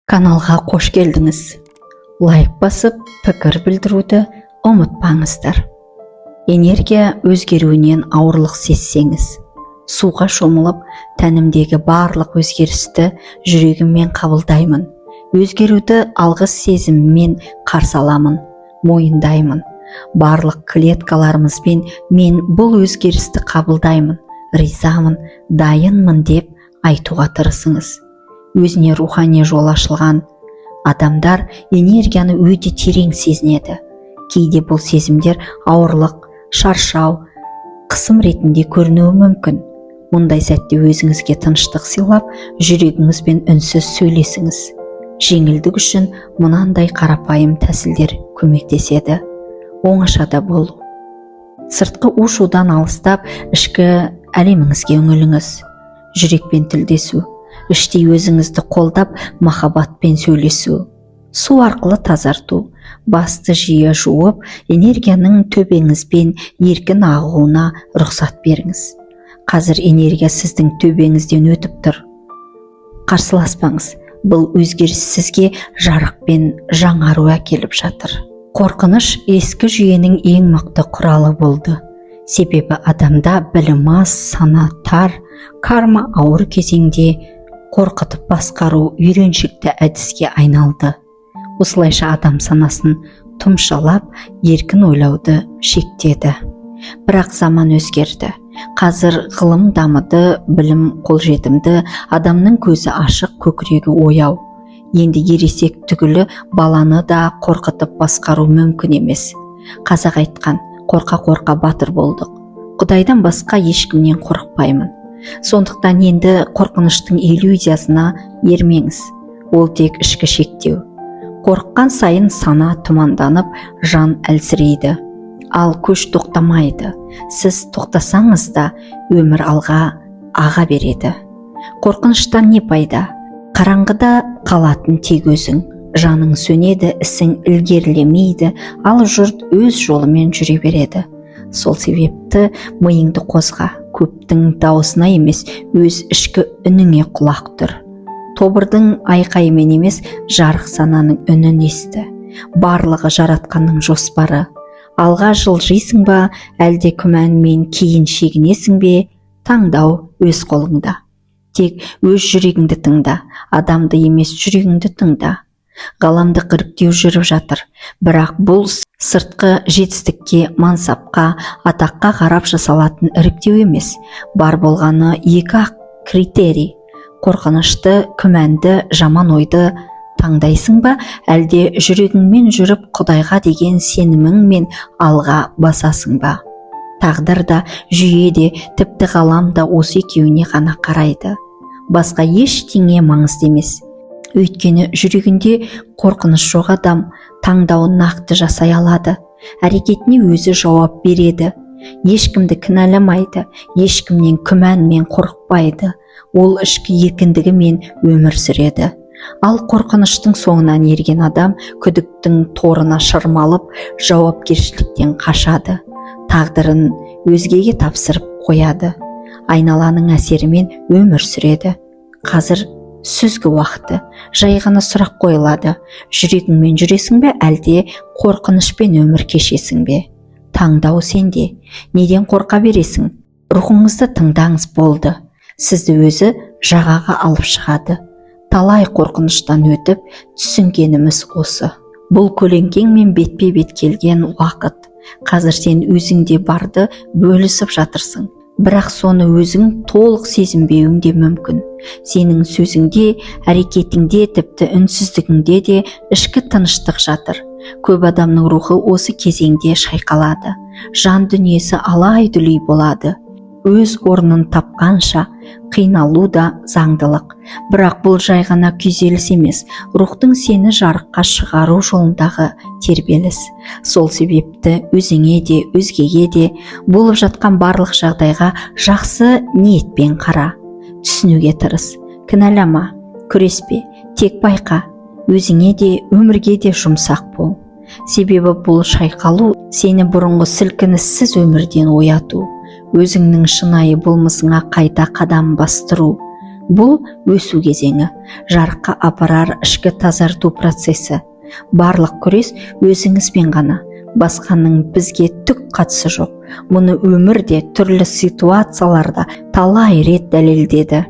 Каналға қош келдіңіз. Лайк басып, пікір білдіруді ұмытпаңыздар. Энергия өзгеруінен ауырлық сезсеңіз, суға шомылып, тәнімдегі барлық өзгерісті жүрегіммен қабылдаймын. Өзгеруді алғыс сезіммен қарсы аламын, мойындаймын. Барлық клеткаларымызбен мен бұл өзгерісті қабылдаймын, ризамын, дайынмын деп айтуға тырысыңыз. Өзіне рухани жол ашылған адамдар энергияны өте терең сезінеді. Кейде бұл сезімдер ауырлық, шаршау, қысым ретінде көрінуі мүмкін. Мұндай сәтте өзіңізге тыныштық сыйлап, жүрегіңізбен үнсіз сөйлесіңіз. Жеңілдік үшін мынандай қарапайым тәсілдер көмектеседі. Оңашада болу. Сыртқы у-шудан алыстап, ішкі әлеміңізге үңіліңіз. Жүрекпен тілдесу. Іштей өзіңізді қолдап, махаббатпен сөйлесу. Су арқылы тазарту. Басты жиі жуып, энергияның төбеңізбен еркін ағуына рұқсат беріңіз. Қазір энергия сіздің төбеңізден өтіп тұр. Қарсыласпаңыз. Бұл өзгеріс сізге жарық пен жаңару әкеліп жатыр. Қорқыныш ескі жүйенің ең мықты құралы болды. Себебі адамда білім аз, сана тар, карма ауыр кезеңде қорқытып басқару үйреншікті әдіске айналды. Осылайша адам санасын тұмшалап, еркін ойлауды шектеді. Бірақ заман өзгерді. Қазір ғылым дамыды, білім қолжетімді, адамның көзі ашық, көкірегі ояу. Енді ересек түгілі баланы да қорқытып басқару мүмкін емес. Қазақ айтқан, қорқа-қорқа батыр болдық. Құдайдан басқа ешкімнен қорықпаймын. Сондықтан енді қорқыныштың иллюзиясына ермеңіз. Ол тек ішкі шектеу. Қорыққан сайын сана тұманданып, жан әлсірейді. Ал көш тоқтамайды. Сіз тоқтасаңыз да өмір алға аға береді. Қорқыныштан не пайда? Қараңғыда қалатын тек өзің. Жаның сөнеді, ісің ілгерілемейді, ал жұрт өз жолымен жүре береді. Сол себепті миыңды қозға, көптің даусына емес, өз ішкі үніңе құлақ тұр. Тобырдың айқайымен емес, жарық сананың үнін есті. Барлығы жаратқанның жоспары. Алға жылжисың ба, әлде күмәнмен кейін шегінесің бе? Таңдау өз қолыңда. Тек өз жүрегіңді тыңда, адамды емес жүрегіңді тыңда. Ғаламды іріктеу жүріп жатыр, бірақ бұл сыртқы жетістікке, мансапқа, атаққа қарап жасалатын іріктеу емес. Бар болғаны екі критерий. Қорқынышты, күмәнді, жаман ойды таңдайсың ба, әлде жүрегіңмен жүріп Құдайға деген сеніміңмен алға басасың ба? Тағдыр да, жүйе де, тіпті ғалам да осы екеуіне ғана қарайды. Басқа ештеңе маңызды емес. Өйткені жүрегінде қорқыныш жоқ адам таңдауын нақты жасай алады. Әрекетіне өзі жауап береді. Ешкімді кінәламайды, ешкімнен күмәнмен қорықпайды. Ол ішкі еркіндігімен өмір сүреді. Ал қорқыныштың соңынан ерген адам күдіктің торына шырмалып, жауапкершіліктен қашады. Тағдырын өзгеге тапсырып қояды. Айналаның әсерімен өмір сүреді. Қазір сүзгі уақыты, жай ғана сұрақ қойылады. Жүрегіңмен жүресің бе, әлде қорқынышпен өмір кешесің бе? Таңдау сенде. Неден қорқа бересің? Рухыңызды тыңдаңыз, болды. Сізді өзі жағаға алып шығады. Талай қорқыныштан өтіп, түсінгеніміз осы. Бұл көлеңкеңмен бетпе-бет келген уақыт. Қазір сен өзіңде барды бөлісіп жатырсың. Бірақ соны өзің толық сезінбеуің де мүмкін. Сенің сөзіңде, әрекетіңде, тіпті үнсіздігіңде де ішкі тыныштық жатыр. Көп адамның рухы осы кезеңде шайқалады. Жан дүниесі алай-дүлей болады. Өз орнын тапқанша қиналу да заңдылық. Бірақ бұл жай ғана күйзеліс емес, рухтың сені жарыққа шығару жолындағы тербеліс. Сол себепті өзіңе де, өзгеге де болып жатқан барлық жағдайға жақсы ниетпен қара. Түсінуге тырыс, кінәлама, күреспе, тек байқа. Өзіңе де, өмірге де жұмсақ бол. Себебі бұл шайқалу сені бұрынғы сілкініссіз өмірден ояту. Өзіңнің шынайы болмысыңа қайта қадам бастыру. Бұл өсу кезеңі, жарыққа апарар ішкі тазарту процесі. Барлық күрес өзіңізбен ғана, басқаның бізге түк қатысы жоқ. Мұны өмірде түрлі ситуацияларда талай рет дәлелдеді.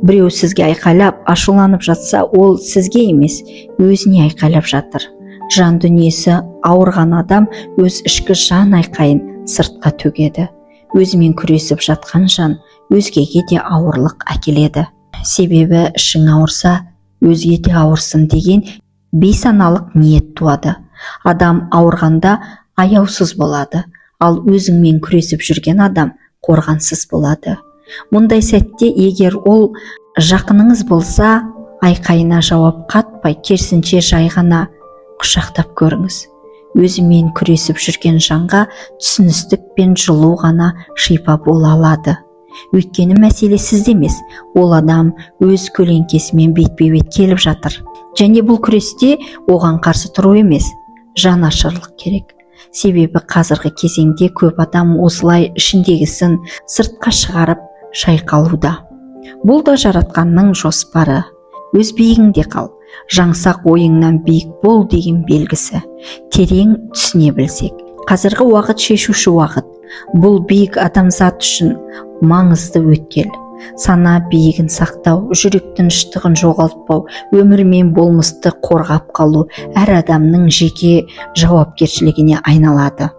Біреу сізге айқайлап, ашуланып жатса, ол сізге емес, өзіне айқайлап жатыр. Жан дүниесі ауырған адам өз ішкі жан айқайын сыртқа төгеді. Өзімен күресіп жатқан жан өзгеге де ауырлық әкеледі. Себебі ішің ауырса, өзге де ауырсын деген бейсаналық ниет туады. Адам ауырғанда аяусыз болады, ал өзіңмен күресіп жүрген адам қорғансыз болады. Мұндай сәтте егер ол жақыныңыз болса, айқайына жауап қатпай, керісінше жай ғана құшақтап көріңіз. Өзімен күресіп жүрген жанға түсіністік пен жылу ғана шипа бола алады. Өйткені мәселе сізде емес, ол адам өз көлеңкесімен бетпе-бет келіп жатыр. Және бұл күресте оған қарсы тұру емес, жанашырлық керек. Себебі қазіргі кезеңде көп адам осылай ішіндегісін сыртқа шығарып шайқалуда. Бұл да жаратқанның жоспары. Өз биігіңде қал, жаңсақ ойыңнан биік бол деген белгісі. Терең түсіне білсек, қазіргі уақыт шешуші уақыт. Бұл биік адамзат үшін маңызды өткел. Сана биігін сақтау, жүректің тыныштығын жоғалтпау, өмір мен болмысты қорғап қалу әр адамның жеке жауапкершілігіне айналады.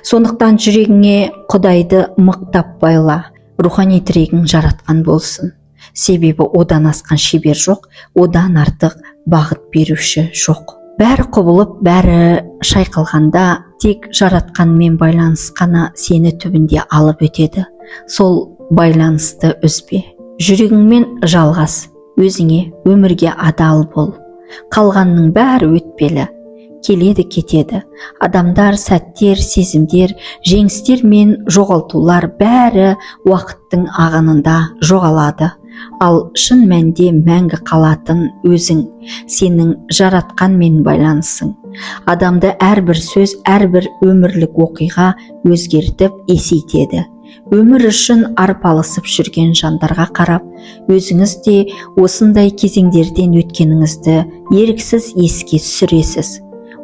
Сондықтан жүрегіңе Құдайды мықтап байла, рухани тірегің жаратқан болсын. Себебі одан асқан шебер жоқ, одан артық бағыт беруші жоқ. Бәрі құбылып, бәрі шайқалғанда тек жаратқанмен байланыс қана сені түбінде алып өтеді. Сол байланысты үзбе. Жүрегіңмен жалғас, өзіңе, өмірге адал бол. Қалғанның бәрі өтпелі, келеді кетеді. Адамдар, сәттер, сезімдер, жеңістер мен жоғалтулар бәрі уақыттың ағынында жоғалады. Ал шын мәнде мәңгі қалатын өзің, сенің жаратқанмен байланысың. Адамды әрбір сөз, әрбір өмірлік оқиға өзгертіп есейтеді. Өмір үшін арпалысып жүрген жандарға қарап, өзіңіз де осындай кезеңдерден өткеніңізді еріксіз еске түсіресіз.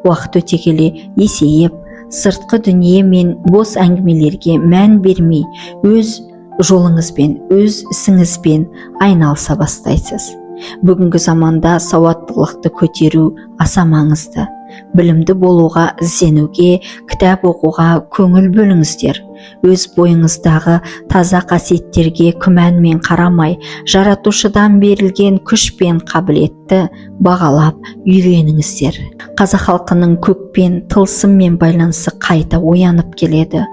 Уақыт өте келе есейіп, сыртқы дүние мен бос әңгімелерге мән бермей, өз жолыңызбен, өз ісіңізбен айналыса бастайсыз. Бүгінгі заманда сауаттылықты көтеру аса маңызды. Білімді болуға, ізденуге, кітап оқуға көңіл бөліңіздер. Өз бойыңыздағы таза қасиеттерге күмәнмен қарамай, жаратушыдан берілген күш пен қабілетті бағалап үйреніңіздер. Қазақ халқының көкпен, тылсыммен байланысы қайта оянып келеді.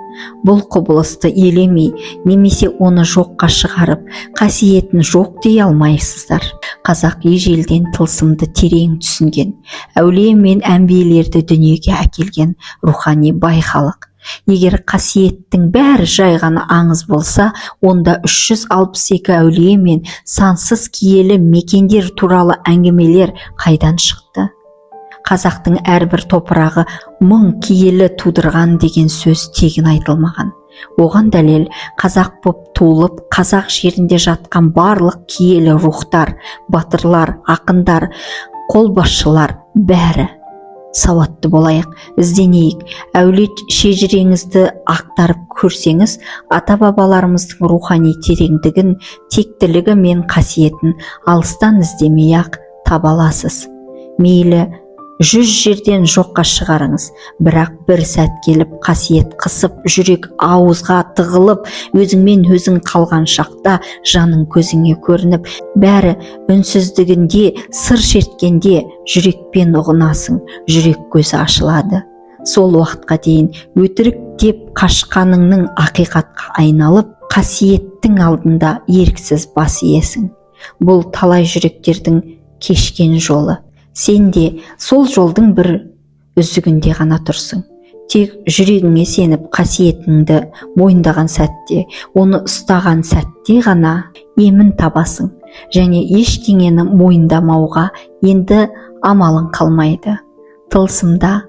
Бұл құбылысты елемей, немесе оны жоққа шығарып, қасиетін жоқ дей алмайсыздар. Қазақ ежелден тылсымды терең түсінген, әулие мен әмбиелерді дүниеге әкелген рухани бай халық. Егер қасиеттің бәрі жай ғана аңыз болса, онда 362 әулие мен сансыз киелі мекендер туралы әңгімелер қайдан шықты? Қазақтың әрбір топырағы мың киелі тудырған деген сөз тегін айтылмаған. Оған дәлел қазақ боп туылып, қазақ жерінде жатқан барлық киелі рухтар, батырлар, ақындар, қолбасшылар бәрі. Сауатты болайық, ізденейік, әулет шежіреңізді ақтарып көрсеңіз, ата-бабаларымыздың рухани тереңдігін, тектілігі мен қасиетін алыстан іздемей-ақ таба аласыз. Мейлі 100 жерден жоққа шығарыңыз, бірақ бір сәт келіп қасиет қысып, жүрек ауызға тығылып, өзіңмен өзің қалған шақта жаның көзіңе көрініп, бәрі үнсіздігінде, сыр шерткенде жүрекпен ұғынасың, жүрек көзі ашылады. Сол уақытқа дейін өтірік деп қашқаныңның ақиқатқа айналып, қасиеттің алдында еріксіз бас иесің. Бұл талай жүректердің кешкен жолы. Сен де сол жолдың бір үзігінде ғана тұрсың. Тек жүрегіңе сеніп қасиетіңді мойындаған сәтте, оны ұстаған сәтте ғана емін табасың. Және ештеңені мойындамауға енді амалың қалмайды. Тылсымда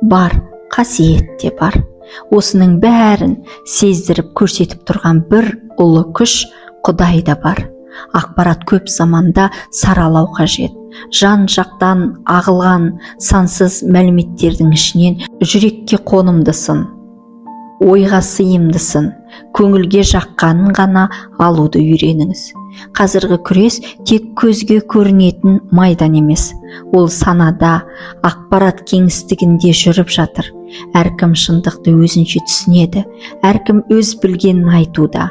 бар, қасиетте бар. Осының бәрін сездіріп көрсетіп тұрған бір ұлы күш Құдай да бар. Ақпарат көп заманда саралау қажет. Жан жақтан ағылған сансыз мәліметтердің ішінен жүрекке қонымдысын, ойға сыйымдысын, көңілге жаққанын ғана алуды үйреніңіз. Қазіргі күрес тек көзге көрінетін майдан емес, ол санада, ақпарат кеңістігінде жүріп жатыр. Әркім шындықты өзінше түсінеді, әркім өз білгенін айтуда.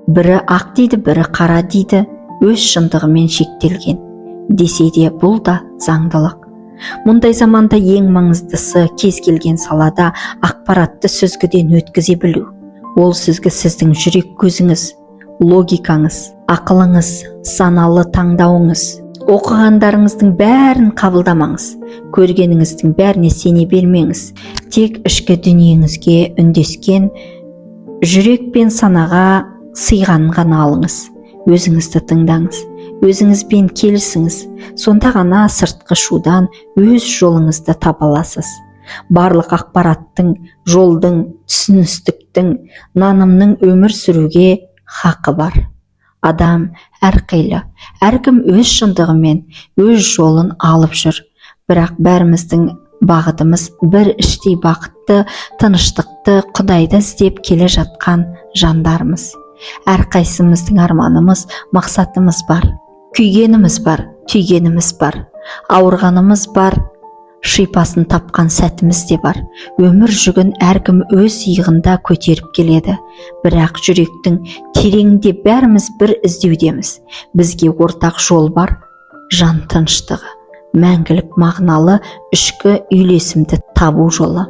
Бірі ақ дейді, бірі қара дейді, өз шындығымен шектелген. Десе де бұл да заңдылық. Мұндай заманда ең маңыздысы кез келген салада ақпаратты сүзгіден өткізе білу. Ол сүзгі сіздің жүрек көзіңіз, логикаңыз, ақылыңыз, саналы таңдауыңыз. Оқығандарыңыздың бәрін қабылдамаңыз, көргеніңіздің бәріне сене бермеңіз. Тек ішкі дүниеңізге үндескен, жүрек пен санаға сыйғанын ғана алыңыз. Өзіңізді тыңдаңыз, өзіңізбен келісіңіз. Сонда ғана сыртқы шудан өз жолыңызды таба аласыз. Барлық ақпараттың, жолдың, түсіністіктің, нанымның өмір сүруге хақы бар. Адам әрқилы, әркім өз шындығымен өз жолын алып жүр. Бірақ бәріміздің бағытымыз бір іштей бақытты, тыныштықты, Құдайды іздеп келе жатқан жандармыз. Әрқайсымыздың арманымыз, мақсатымыз бар. Күйгеніміз бар, түйгеніміз бар. Ауырғанымыз бар, шипасын тапқан сәтіміз де бар. Өмір жүгін әркім өз иығында көтеріп келеді. Бірақ жүректің тереңінде бәріміз бір іздеудеміз. Бізге ортақ жол бар, жан тыныштығы, мәңгілік мағыналы ішкі үйлесімді табу жолы.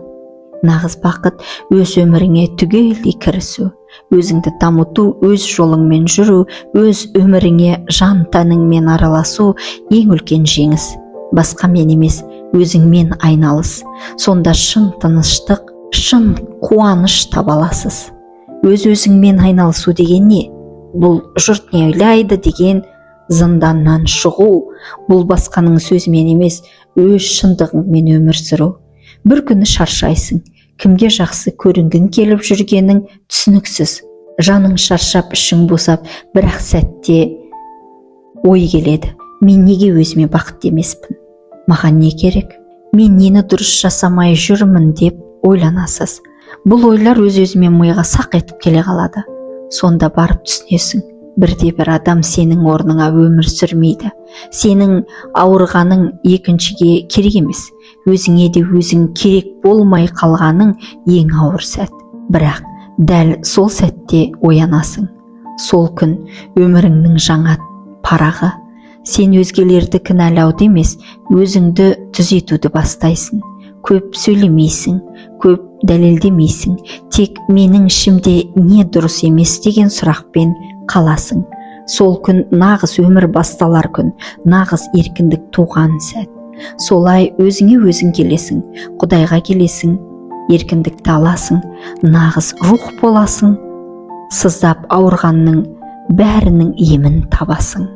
Нағыз бақыт өз өміріңе түгелдей кірісу, өзіңді дамыту, өз жолыңмен жүру, өз өміріңе жан тәніңмен араласу ең үлкен жеңіс. Басқа мен емес, өзіңмен айналыс. Сонда шын тыныштық, шын қуаныш таба аласыз. Өз-өзіңмен айналысу деген не? Бұл жұрт не ойлайды деген зынданнан шығу. Бұл басқаның сөзімен емес, өз шындығыңмен өмір сүру. Бір күні шаршайсың, кімге жақсы көрінгің келіп жүргенің түсініксіз. Жаның шаршап, ішің босап, бірақ сәтте ой келеді. Мен неге өзіме бақытты емеспін? Маған не керек? Мен нені дұрыс жасамай жүрмін деп ойланасыз. Бұл ойлар өз-өзімен миға сақ етіп келе қалады. Сонда барып түсінесің, бірде-бір адам сенің орныңа өмір сүрмейді. Сенің ауырғаның екіншіге керек емес. Өзіңе де өзің керек болмай қалғаның ең ауыр сәт. Бірақ дәл сол сәтте оянасың. Сол күн өміріңнің жаңа парағы. Сен өзгелерді кінәлауды емес, өзіңді түзетуді бастайсың. Көп сөйлемейсің, көп дәлелдемейсің. Тек менің ішімде не дұрыс емес деген сұрақпен қаласың. Сол күн нағыз өмір басталар күн, нағыз еркіндік туған сәт. Солай өзіңе өзің келесің, Құдайға келесің, еркіндікті аласың, нағыз рух боласың, сыздап ауырғанның бәрінің емін табасың.